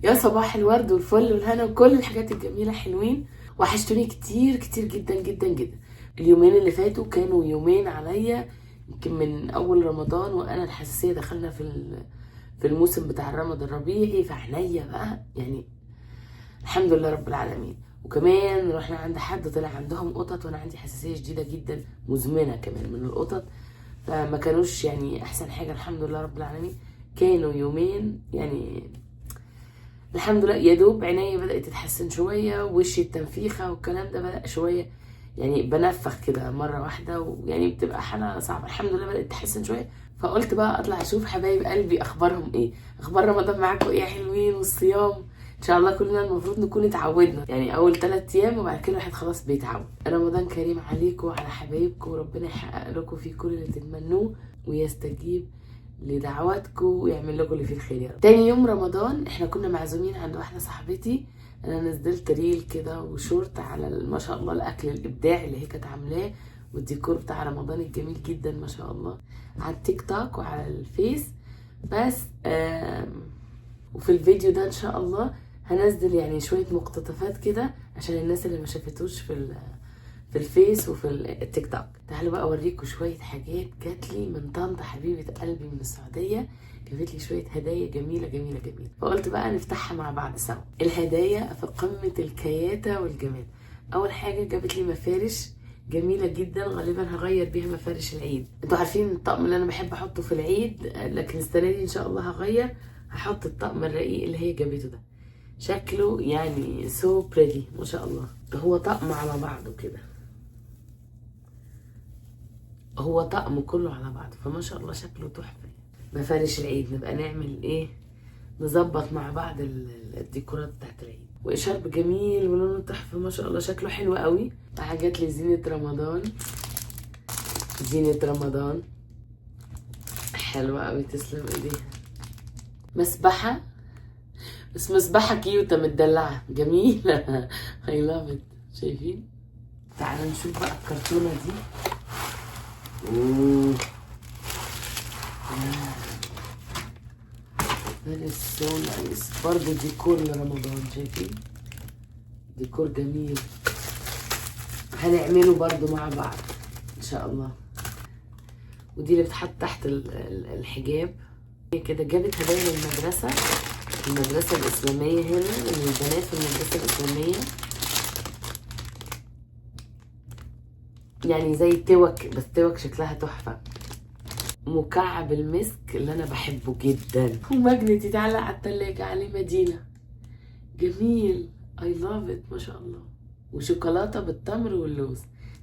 يا صباح الورد والفل والهنا وكل الحاجات الجميله حلوين. وحشتوني كتير كتير جدا جدا جدا. اليومين اللي فاتوا كانوا يومين عليا، يمكن من اول رمضان وانا الحساسيه دخلنا في الموسم بتاع الرمض الربيعي، فعينيا بقى يعني الحمد لله رب العالمين. وكمان رحنا عند حد طلع عندهم قطط، وانا عندي حساسيه شديده جدا مزمنه كمان من القطط، فما كانوش يعني احسن حاجه. الحمد لله رب العالمين كانوا يومين يعني الحمد لله، يا دوب عينيا بدات تتحسن شويه، وشي التنفيخه والكلام ده بدا شويه يعني بنفخ كده مره واحده، ويعني بتبقى حاله صعبه. الحمد لله بدات تتحسن شويه، فقلت بقى اطلع اشوف حبايب قلبي اخبارهم ايه، اخبار رمضان معاكم ايه يا حلوين، والصيام ان شاء الله كلنا المفروض نكون اتعودنا، يعني اول 3 ايام وبعد كده الواحد خلاص بيتعود. رمضان كريم عليكم وعلى حبايبكم، وربنا يحقق لكم فيه كل اللي تتمنوه ويستجيب لدعواتكم ويعمل لكم اللي فيه الخير يا رب. تاني يوم رمضان احنا كنا معزومين عند واحده صاحبتي، انا نزلت ريل كده وشورت على ما شاء الله الاكل الابداعي اللي هي كانت عاملاه والديكور بتاع رمضان الجميل جدا ما شاء الله على التيك توك وعلى الفيس. بس وفي الفيديو ده ان شاء الله هنزل يعني شويه مقتطفات كده عشان الناس اللي ما شافتوش في الفيس وفي التيك توك. تعالوا بقى اوريكم شويه حاجات جات لي من طنطا حبيبه قلبي من السعوديه، جابت لي شويه هدايا جميله جميله جميله، فقلت بقى نفتحها مع بعض سوا. الهدايا في قمه الكياته والجمال. اول حاجه جابت لي مفارش جميله جدا، غالبا هغير بيها مفارش العيد. انتوا عارفين الطقم اللي انا بحب احطه في العيد، لكن السنه دي ان شاء الله هغير، هحط الطقم الرقيق اللي هي جابته ده. شكله يعني سو بريتي ما شاء الله، هو طقم على بعضه كده، هو طقم كله على بعضه، فما شاء الله شكله تحفه. مفارش العيد نبقى نعمل ايه، نظبط مع بعض الديكورات بتاعت العيد. واشارب جميل ولونه تحفه ما شاء الله، شكله حلو قوي. حاجات لي زينه رمضان، زينه رمضان حلوه قوي تسلم ايديها. مسبحه، بس مسبحه كيوته متدلعه جميله اي لاف ات. شايفين؟ تعالوا نشوف بقى الكرتونه دي. اوه that is so nice. برضه ديكور لرمضان، شايفين؟ ديكور جميل هنعمله برضه مع بعض ان شاء الله. ودي اللي بتحط تحت الحجاب كده. جابت هدايا للمدرسة، المدرسة الإسلامية هنا، للبنات في المدرسة الإسلامية، يعني زي توك بس توك شكلها تحفة. مكعب المسك اللي انا بحبه جدا، وماجنت يتعلق على التلاجة عليه مدينة، جميل اي لاف ات ما شاء الله. وشوكولاتة بالتمر واللوز،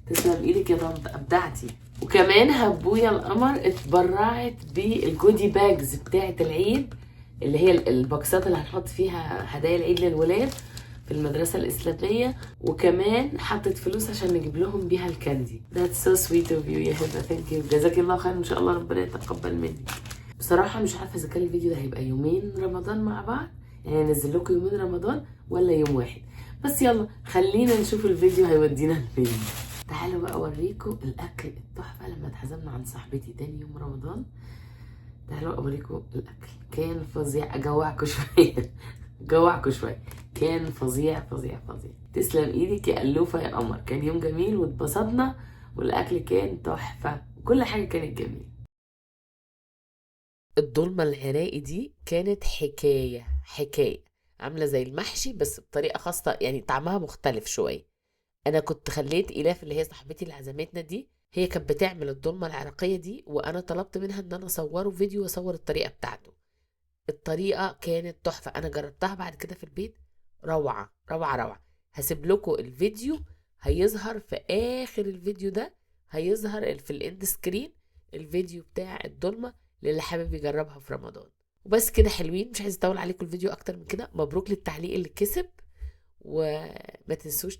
تسلم ايدك يا طنط ابدعتي. وكمان هبويا القمر اتبرعت بالجودي باجز بتاعة العيد، اللي هي البوكسات اللي هنحط فيها هدايا العيد للولاد في المدرسة الإسلامية، وكمان حطت فلوس عشان نجيب لهم بيها الكاندي. That's so sweet of you يا هبة، thank you، جزاك الله خير ان شاء الله ربنا يتقبل مني. بصراحة مش عارفة اذا كان الفيديو ده هيبقى يومين رمضان مع بعض، يعني انزل لكم يومين رمضان ولا يوم واحد، بس يلا خلينا نشوف الفيديو هيودينا لفين. تعالوا بقى اوريكم الاكل التحفة لما اتعزمنا عند صاحبتي تاني يوم رمضان. تعالوا اوريكم الاكل كان فظيع، اجوعكم شوية جوعكم شويه، كان فظيع فظيع فظيع. تسلم ايدك يا الوفه يا قمر، كان يوم جميل واتبسطنا والاكل كان تحفه وكل حاجه كانت جميله. الضلمه العراقي دي كانت حكايه عامله زي المحشي بس بطريقه خاصه، يعني طعمها مختلف شويه. انا كنت خليت الاف اللي هي صاحبتي اللي عزمتنا دي، هي كانت بتعمل الضلمه العراقيه دي، وانا طلبت منها ان انا اصوره فيديو واصور الطريقه بتاعته. الطريقة كانت تحفة، أنا جربتها بعد كده في البيت، روعة روعة روعة. هسيب لكم الفيديو، هيظهر في آخر الفيديو ده، هيظهر في الاند سكرين الفيديو بتاع الضلمة للي حابب يجربها في رمضان. وبس كده حلوين، مش عايز اطول عليكم الفيديو اكتر من كده. مبروك للتعليق اللي كسب، وما تنسوش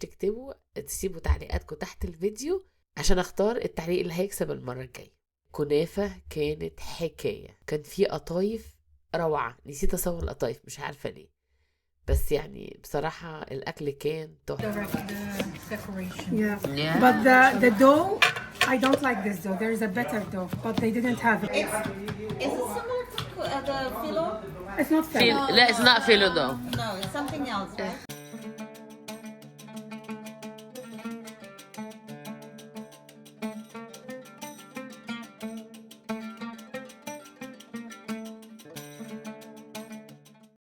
تسيبوا تعليقاتكم تحت الفيديو عشان اختار التعليق اللي هيكسب المرة الجاية. كنافة كانت حكاية، كان في قطايف روعة، نسيت اصور القطايف مش عارفة ليه، بس يعني بصراحة الاكل كان تحفة. Yeah. But the dough, I don't like this dough. There is a better dough, but they didn't have it. Is it similar to the filo? It's not fair. لا it's not فيلو dough. No, it's something else, right?